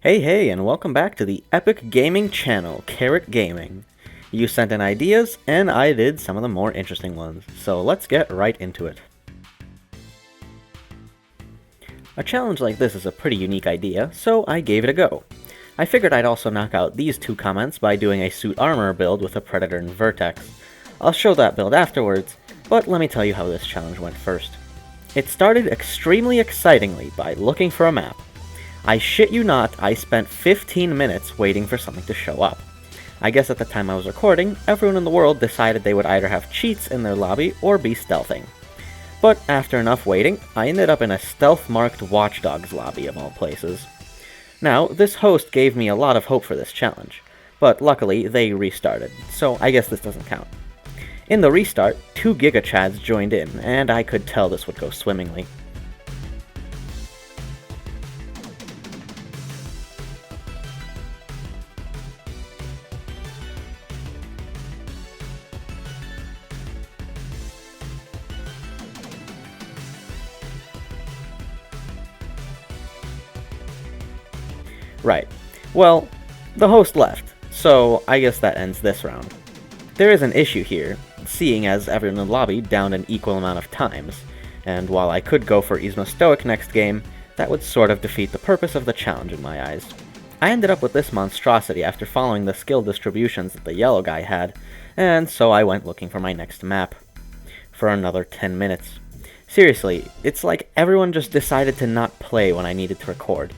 Hey, and welcome back to the epic gaming channel, Carrot Gaming. You sent in ideas, and I did some of the more interesting ones, so let's get right into it. A challenge like this is a pretty unique idea, so I gave it a go. I figured I'd also knock out these two comments by doing a suit armor build with a Predator and Vertex. I'll show that build afterwards, but let me tell you how this challenge went first. It started extremely excitingly by looking for a map. I shit you not, I spent 15 minutes waiting for something to show up. I guess at the time I was recording, everyone in the world decided they would either have cheats in their lobby or be stealthing. But after enough waiting, I ended up in a stealth-marked Watch Dogs lobby of all places. Now, this host gave me a lot of hope for this challenge, but luckily they restarted, so I guess this doesn't count. In the restart, 2 Giga Chads joined in, and I could tell this would go swimmingly. Right. Well, the host left, so I guess that ends this round. There is an issue here, seeing as everyone in the lobby downed an equal amount of times, and while I could go for Yzma Stoic next game, that would sort of defeat the purpose of the challenge in my eyes. I ended up with this monstrosity after following the skill distributions that the yellow guy had, and so I went looking for my next map. For another 10 minutes. Seriously, it's like everyone just decided to not play when I needed to record.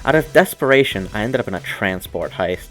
Out of desperation, I ended up in a transport heist.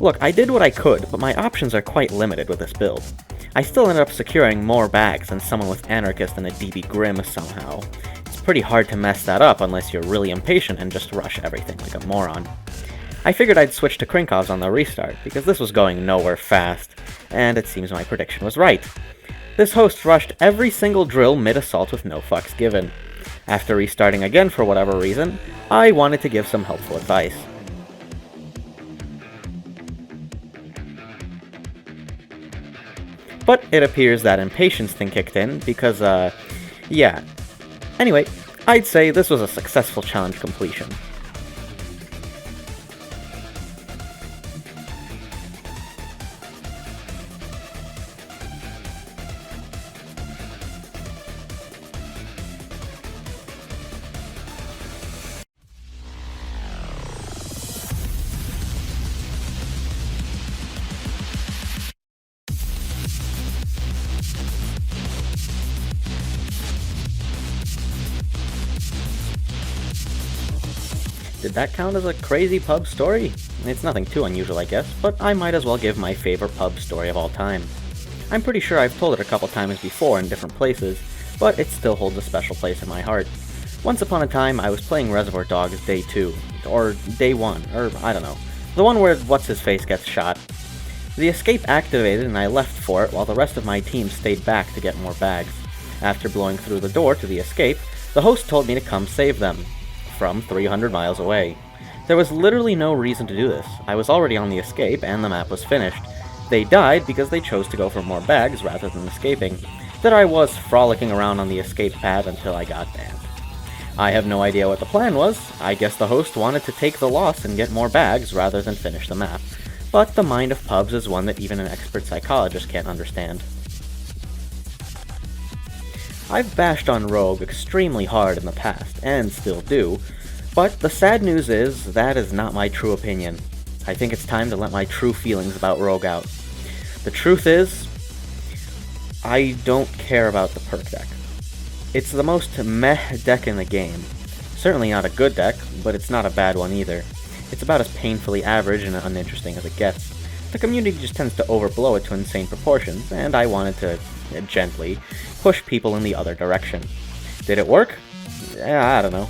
Look, I did what I could, but my options are quite limited with this build. I still ended up securing more bags than someone with Anarchist and a DB Grim somehow. It's pretty hard to mess that up unless you're really impatient and just rush everything like a moron. I figured I'd switch to Krinkov's on the restart, because this was going nowhere fast, and it seems my prediction was right. This host rushed every single drill mid-assault with no fucks given. After restarting again for whatever reason, I wanted to give some helpful advice. But it appears that impatience thing kicked in because, yeah. Anyway, I'd say this was a successful challenge completion. Did that count as a crazy pub story? It's nothing too unusual, I guess, but I might as well give my favorite pub story of all time. I'm pretty sure I've told it a couple times before in different places, but it still holds a special place in my heart. Once upon a time, I was playing Reservoir Dogs Day 2, or Day 1, or I don't know. The one where What's-His-Face gets shot. The escape activated and I left for it while the rest of my team stayed back to get more bags. After blowing through the door to the escape, the host told me to come save them, from 300 miles away. There was literally no reason to do this. I was already on the escape and the map was finished. They died because they chose to go for more bags rather than escaping. There I was frolicking around on the escape pad until I got banned. I have no idea what the plan was. I guess the host wanted to take the loss and get more bags rather than finish the map. But the mind of pubs is one that even an expert psychologist can't understand. I've bashed on Rogue extremely hard in the past, and still do, but the sad news is that is not my true opinion. I think it's time to let my true feelings about Rogue out. The truth is, I don't care about the perk deck. It's the most meh deck in the game. Certainly not a good deck, but it's not a bad one either. It's about as painfully average and uninteresting as it gets. The community just tends to overblow it to insane proportions, and I wanted to, gently, push people in the other direction. Did it work? I don't know.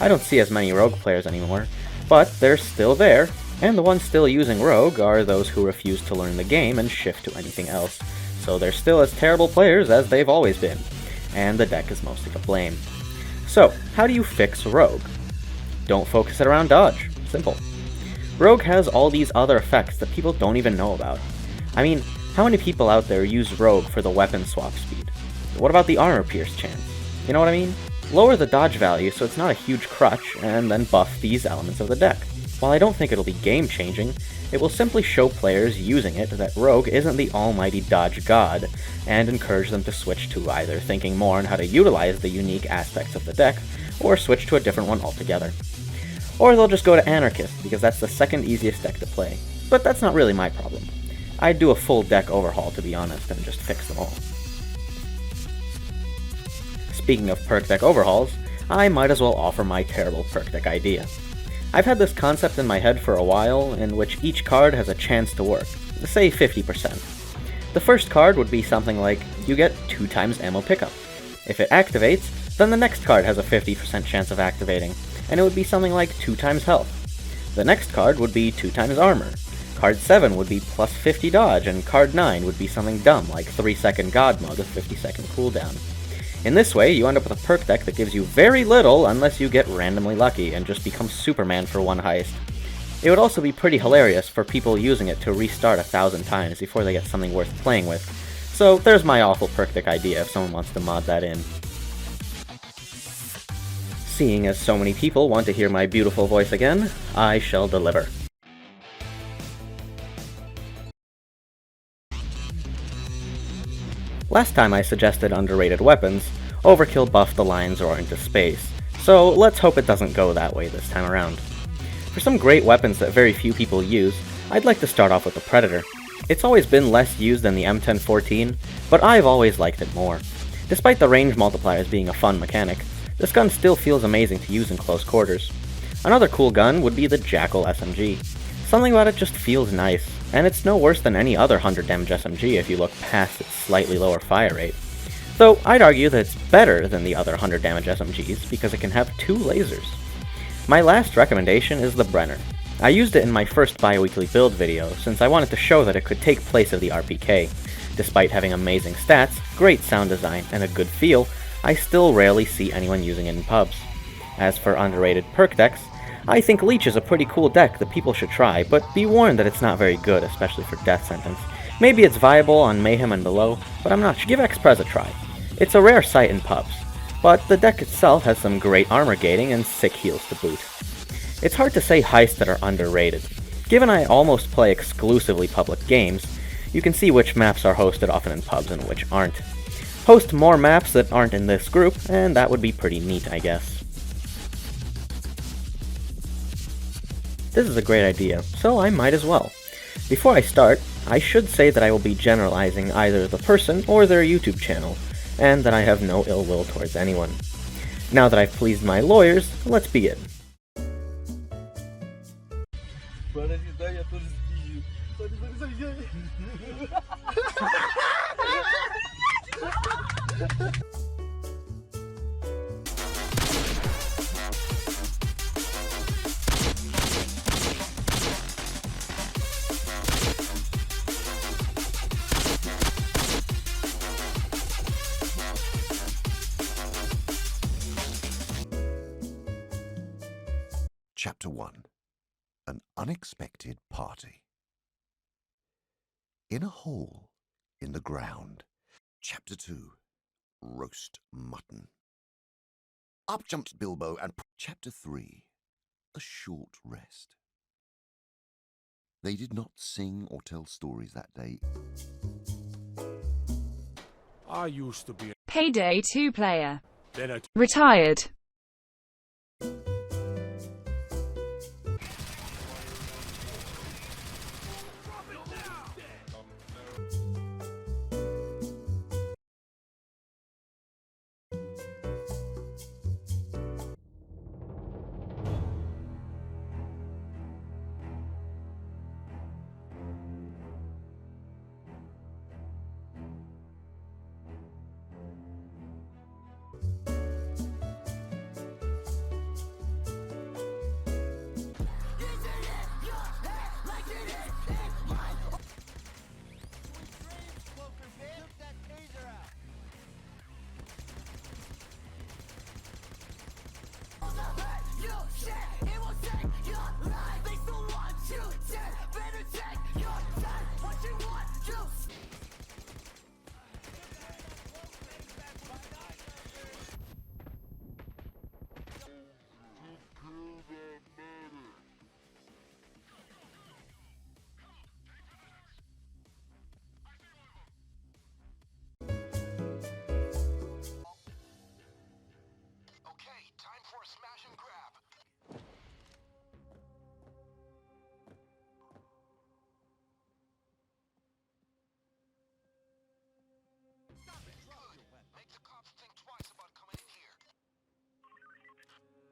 I don't see as many Rogue players anymore, but they're still there, and the ones still using Rogue are those who refuse to learn the game and shift to anything else. So they're still as terrible players as they've always been, and the deck is mostly to blame. So, how do you fix Rogue? Don't focus it around dodge. Simple. Rogue has all these other effects that people don't even know about. I mean, how many people out there use Rogue for the weapon swap speed? What about the armor pierce chance? You know what I mean? Lower the dodge value so it's not a huge crutch, and then buff these elements of the deck. While I don't think it'll be game-changing, it will simply show players using it that Rogue isn't the almighty dodge god, and encourage them to switch to either thinking more on how to utilize the unique aspects of the deck, or switch to a different one altogether. Or they'll just go to Anarchist, because that's the second easiest deck to play. But that's not really my problem. I'd do a full deck overhaul, to be honest, and just fix them all. Speaking of perk deck overhauls, I might as well offer my terrible perk deck idea. I've had this concept in my head for a while, in which each card has a chance to work, say 50%. The first card would be something like, you get 2 times ammo pickup. If it activates, then the next card has a 50% chance of activating, and it would be something like 2 times health. The next card would be 2 times armor. Card 7 would be plus 50 dodge, and card 9 would be something dumb like 3-second God Mug with 50-second cooldown. In this way, you end up with a perk deck that gives you very little unless you get randomly lucky and just become Superman for one heist. It would also be pretty hilarious for people using it to restart 1,000 times before they get something worth playing with. So there's my awful perk deck idea if someone wants to mod that in. Seeing as so many people want to hear my beautiful voice again, I shall deliver. Last time I suggested underrated weapons, Overkill buffed the Lion's Roar into space, so let's hope it doesn't go that way this time around. For some great weapons that very few people use, I'd like to start off with the Predator. It's always been less used than the M1014, but I've always liked it more. Despite the range multipliers being a fun mechanic, this gun still feels amazing to use in close quarters. Another cool gun would be the Jackal SMG. Something about it just feels nice, and it's no worse than any other 100 damage SMG if you look past its slightly lower fire rate. Though I'd argue that it's better than the other 100 damage SMGs because it can have 2 lasers. My last recommendation is the Brenner. I used it in my first bi-weekly build video since I wanted to show that it could take place of the RPK. Despite having amazing stats, great sound design, and a good feel, I still rarely see anyone using it in pubs. As for underrated perk decks, I think Leech is a pretty cool deck that people should try, but be warned that it's not very good, especially for Death Sentence. Maybe it's viable on Mayhem and below, but I'm not sure. Give X-Prez a try. It's a rare sight in pubs, but the deck itself has some great armor gating and sick heals to boot. It's hard to say heists that are underrated. Given I almost play exclusively public games, you can see which maps are hosted often in pubs and which aren't. Host more maps that aren't in this group, and that would be pretty neat, I guess. This is a great idea, so I might as well. Before I start, I should say that I will be generalizing either the person or their YouTube channel, and that I have no ill will towards anyone. Now that I've pleased my lawyers, let's begin. Chapter 1. An Unexpected Party. In a hole in the ground. Chapter 2. Roast mutton. Up jumps Bilbo and... Chapter 3. A short rest. They did not sing or tell stories that day. I used to be a Payday 2 player. then I Retired.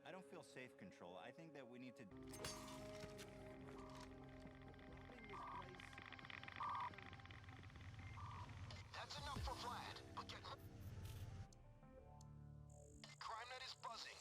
I don't feel safe control. I think that we need to... That's enough for Vlad, but get... CrimeNet is buzzing.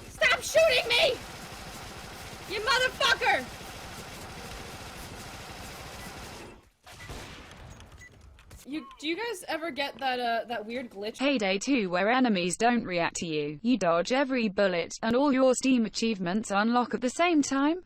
Stop shooting me! You motherfucker! Do you guys ever get that weird glitch? Payday 2 where enemies don't react to you. You dodge every bullet, and all your Steam achievements unlock at the same time?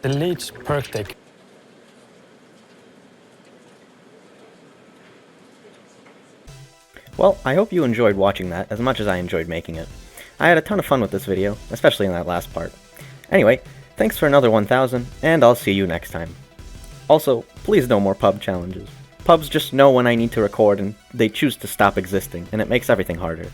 Delete perk deck. Well, I hope you enjoyed watching that as much as I enjoyed making it. I had a ton of fun with this video, especially in that last part. Anyway, thanks for another 1000, and I'll see you next time. Also, please no more pub challenges. Pubs just know when I need to record and they choose to stop existing, and it makes everything harder.